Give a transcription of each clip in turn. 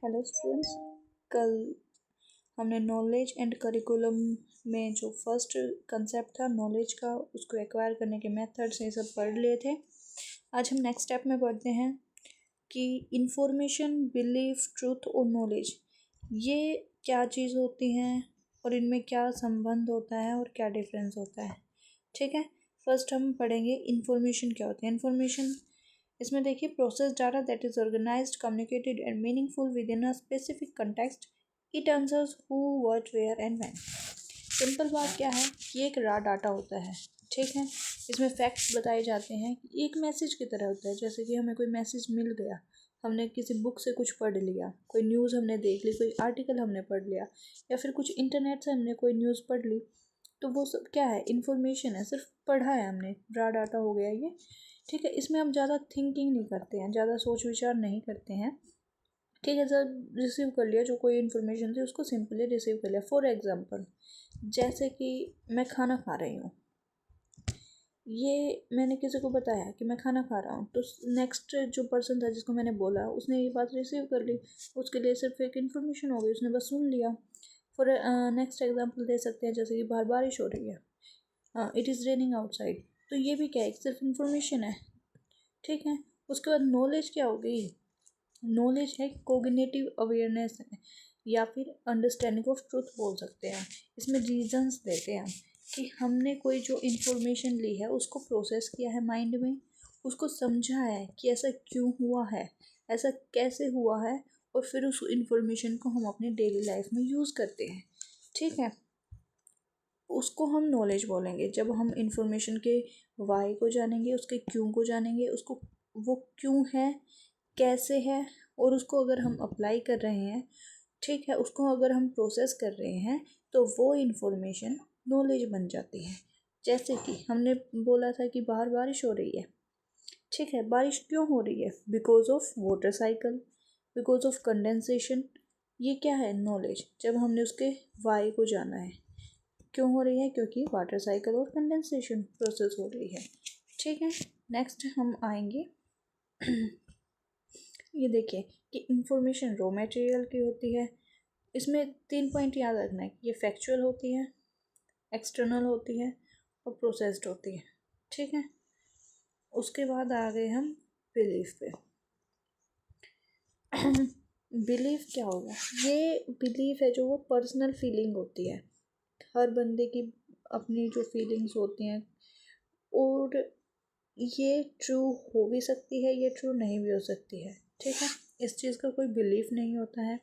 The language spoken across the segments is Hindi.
हेलो स्टूडेंट्स, कल हमने नॉलेज एंड करिकुलम में जो फर्स्ट कंसेप्ट था नॉलेज का, उसको एक्वायर करने के मेथड्स ये सब पढ़ लिए थे। आज हम नेक्स्ट स्टेप में पढ़ते हैं कि इंफॉर्मेशन, बिलीफ, ट्रूथ और नॉलेज ये क्या चीज़ होती हैं और इनमें क्या संबंध होता है और क्या डिफरेंस होता है। ठीक है, फर्स्ट हम पढ़ेंगे इंफॉर्मेशन क्या होती है। इंफॉर्मेशन, इसमें देखिए, process data that is organized, communicated and meaningful with in a specific context. It answers who, what, where and when. Simple बात क्या है कि एक रॉ डाटा होता है। ठीक है, इसमें फैक्ट्स बताए जाते हैं कि एक मैसेज की तरह होता है। जैसे कि हमें कोई मैसेज मिल गया, हमने किसी बुक से कुछ पढ़ लिया, कोई न्यूज़ हमने देख ली, कोई आर्टिकल हमने पढ़ लिया, या फिर कुछ इंटरनेट से हमने कोई न्यूज़ पढ़ ली, तो वो सब क्या है, इन्फॉर्मेशन है। सिर्फ पढ़ा है हमने, रॉ डाटा हो गया ये। ठीक है, इसमें हम ज़्यादा थिंकिंग नहीं करते हैं, ज़्यादा सोच विचार नहीं करते हैं। ठीक है सर, रिसीव कर लिया जो कोई इन्फॉर्मेशन थी उसको सिंपली रिसीव कर लिया। फॉर एग्जांपल, जैसे कि मैं खाना खा रही हूँ, ये मैंने किसी को बताया कि मैं खाना खा रहा हूँ, तो नेक्स्ट जो पर्सन था जिसको मैंने बोला उसने ये बात रिसीव कर ली। उसके लिए सिर्फ एक इन्फॉर्मेशन हो गई, उसने बस सुन लिया। फॉर नेक्स्ट एग्जांपल दे सकते हैं, जैसे कि बाहर बारिश हो रही है, इट इज़ रेनिंग आउटसाइड, तो ये भी क्या है, सिर्फ इन्फॉर्मेशन है। ठीक है, उसके बाद नॉलेज क्या हो गई। नॉलेज है कोग्निटिव अवेयरनेस है, या फिर अंडरस्टैंडिंग ऑफ ट्रूथ बोल सकते हैं। इसमें रीजंस देते हैं कि हमने कोई जो इन्फॉर्मेशन ली है उसको प्रोसेस किया है माइंड में, उसको समझा है कि ऐसा क्यों हुआ है, ऐसा कैसे हुआ है, और फिर उस इन्फॉर्मेशन को हम अपनी डेली लाइफ में यूज़ करते हैं। ठीक है, उसको हम नॉलेज बोलेंगे। जब हम इंफॉर्मेशन के वाई को जानेंगे, उसके क्यों को जानेंगे, उसको वो क्यों है, कैसे है, और उसको अगर हम अप्लाई कर रहे हैं, ठीक है, उसको अगर हम प्रोसेस कर रहे हैं, तो वो इन्फॉर्मेशन नॉलेज बन जाती है। जैसे कि हमने बोला था कि बाहर बारिश हो रही है। ठीक है, बारिश क्यों हो रही है, because of water cycle, because of condensation. ये क्या है, नॉलेज। जब हमने उसके वाई को जाना है, क्यों हो रही है, क्योंकि वाटर साइकिल और कंडेंसेशन प्रोसेस हो रही है। ठीक है, नेक्स्ट हम आएंगे ये देखिए कि इंफॉर्मेशन रॉ मटेरियल की होती है। इसमें 3 पॉइंट याद रखना है कि ये फैक्चुअल होती है, एक्सटर्नल होती है और प्रोसेस्ड होती है। ठीक है, उसके बाद आ गए हम बिलीफ पे। बिलीफ क्या होगा, ये बिलीफ है जो वो पर्सनल फीलिंग होती है। हर बंदे की अपनी जो फीलिंग्स होती हैं, और ये ट्रू हो भी सकती है, ये ट्रू नहीं भी हो सकती है। ठीक है, इस चीज़ का कोई बिलीफ नहीं होता है,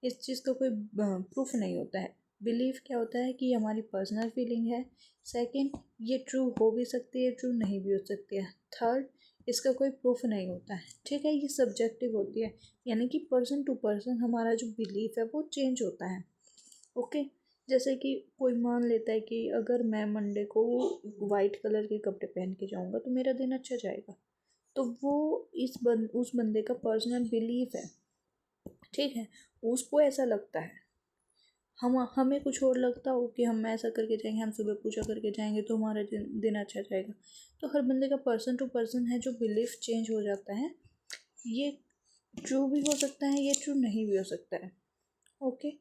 इस चीज़ का कोई प्रूफ नहीं होता है। बिलीफ क्या होता है कि हमारी पर्सनल फीलिंग है। सेकंड, ये ट्रू हो भी सकती है, ट्रू नहीं भी हो सकती है। थर्ड, इसका कोई प्रूफ नहीं होता है। ठीक है, ये सब्जेक्टिव होती है, यानी कि पर्सन टू पर्सन हमारा जो बिलीफ है वो चेंज होता है। ओके, जैसे कि कोई मान लेता है कि अगर मैं मंडे को वाइट कलर के कपड़े पहन के जाऊंगा तो मेरा दिन अच्छा जाएगा, तो वो उस बंदे का पर्सनल बिलीफ है। ठीक है, उसको ऐसा लगता है, हमें कुछ और लगता हो कि हम ऐसा करके जाएंगे, हम सुबह पूजा करके जाएंगे तो हमारा दिन अच्छा जाएगा। तो हर बंदे का पर्सन टू पर्सन है जो बिलीफ चेंज हो जाता है। ये ट्रू भी हो सकता है, ये ट्रू नहीं भी हो सकता है। ओके,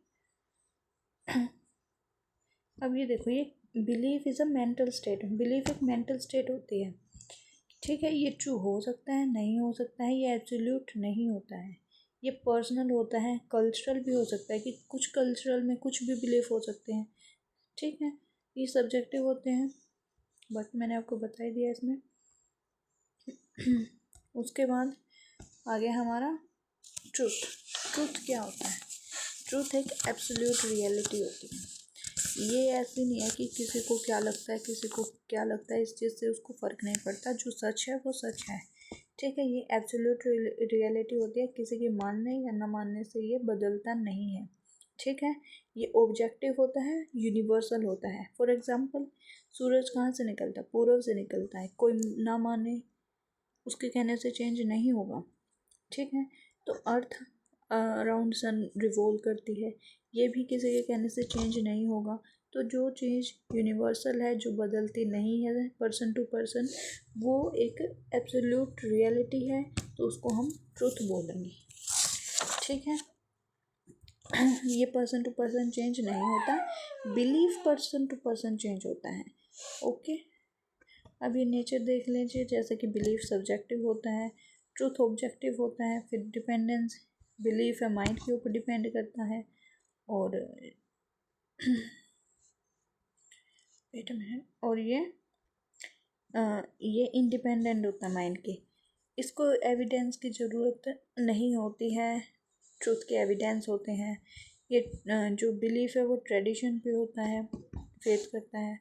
अब ये देखो, ये belief is a mental state. Belief एक मेंटल स्टेट होती है। ठीक है, ये ट्रू हो सकता है, नहीं हो सकता है, ये एब्सोल्यूट नहीं होता है, ये पर्सनल होता है। कल्चरल भी हो सकता है कि कुछ कल्चरल में कुछ भी बिलीफ हो सकते हैं। ठीक है, ये सब्जेक्टिव होते हैं, बट मैंने आपको बता ही दिया इसमें। उसके बाद आगे हमारा ट्रूथ। ट्रूथ क्या होता है, ट्रूथ एक एब्सोल्यूट रियलिटी होती है। ये ऐसी नहीं है कि किसी को क्या लगता है, किसी को क्या लगता है, इस चीज़ से उसको फ़र्क नहीं पड़ता। जो सच है वो सच है। ठीक है, ये एब्सोल्यूट रियलिटी होती है, किसी के मानने या न मानने से ये बदलता नहीं है। ठीक है, ये ऑब्जेक्टिव होता है, यूनिवर्सल होता है। फॉर एग्जांपल, सूरज कहाँ से निकलता है, पूर्व से निकलता है। कोई ना माने, उसके कहने से चेंज नहीं होगा। ठीक है, तो अर्थ अराउंड सन रिवॉल्व करती है, ये भी किसी के कहने से चेंज नहीं होगा। तो जो चीज़ यूनिवर्सल है, जो बदलती नहीं है पर्सन टू पर्सन, वो एक एब्सोल्यूट रियलिटी है, तो उसको हम ट्रुथ बोलेंगे। ठीक ठीक है। ये पर्सन टू पर्सन चेंज नहीं होता, belief person to person change होता है। ओके, अब ये नेचर देख लीजिए, जैसे कि बिलीफ सब्जेक्टिव होता है, ट्रूथ ऑब्जेक्टिव होता है, फिर डिपेंडेंस बिलीफ है माइंड के ऊपर डिपेंड करता है, और वेट अ मिनट, और ये इंडिपेंडेंट होता है माइंड के। इसको एविडेंस की ज़रूरत नहीं होती है, ट्रूथ के एविडेंस होते हैं। ये जो बिलीफ है वो ट्रेडिशन पे होता है, फेथ करता है,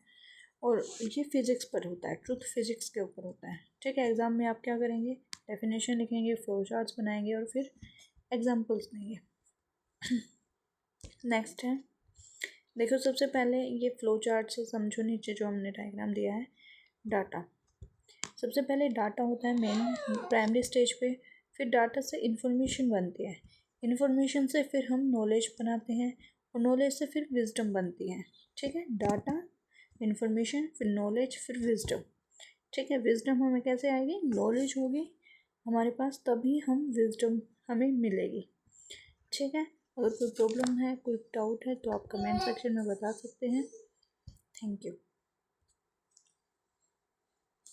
और ये फिज़िक्स पर होता है, ट्रूथ फिज़िक्स के ऊपर होता है। ठीक है, एग्ज़ाम में आप क्या करेंगे, डेफिनेशन लिखेंगे, फ्लो चार्ट्स बनाएंगे और फिर एग्जांपल्स देंगे। नेक्स्ट है, देखो सबसे पहले ये फ्लो चार्ट से समझो, नीचे जो हमने डायग्राम दिया है, डाटा। सबसे पहले डाटा होता है मेन प्राइमरी स्टेज पे, फिर डाटा से इंफॉर्मेशन बनती है, इंफॉर्मेशन से फिर हम नॉलेज बनाते हैं, और नॉलेज से फिर विजडम बनती है। ठीक है, डाटा, इंफॉर्मेशन, फिर नॉलेज, फिर विजडम। ठीक है, विजडम हमें कैसे आएगी, नॉलेज होगी हमारे पास तभी हम विजडम हमें मिलेगी। ठीक है, अगर कोई प्रॉब्लम है, कोई डाउट है तो आप कमेंट सेक्शन में बता सकते हैं। Thank you.